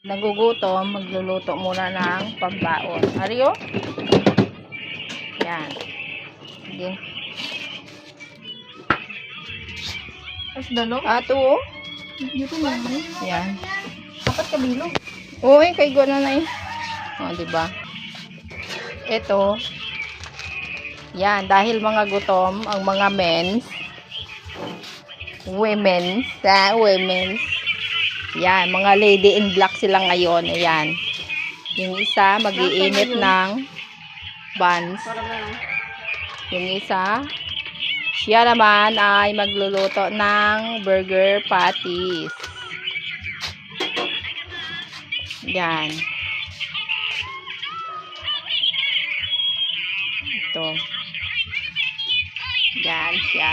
nagugutom, magluluto muna ng pambaon. Ariyo? Yan. Sige. Tapos dalo. Ato, oh. Dito na. Yan. Apat kabilo. Uy, kay go na na eh. O, diba? Ito. Yan, dahil mga gutom, ang mga men's, women's, yan, mga lady in black sila ngayon. Ayan. Yung isa, mag-iinit ng buns. Yung isa, siya naman ay magluluto ng burger patties. Yan. Ito. Yan siya.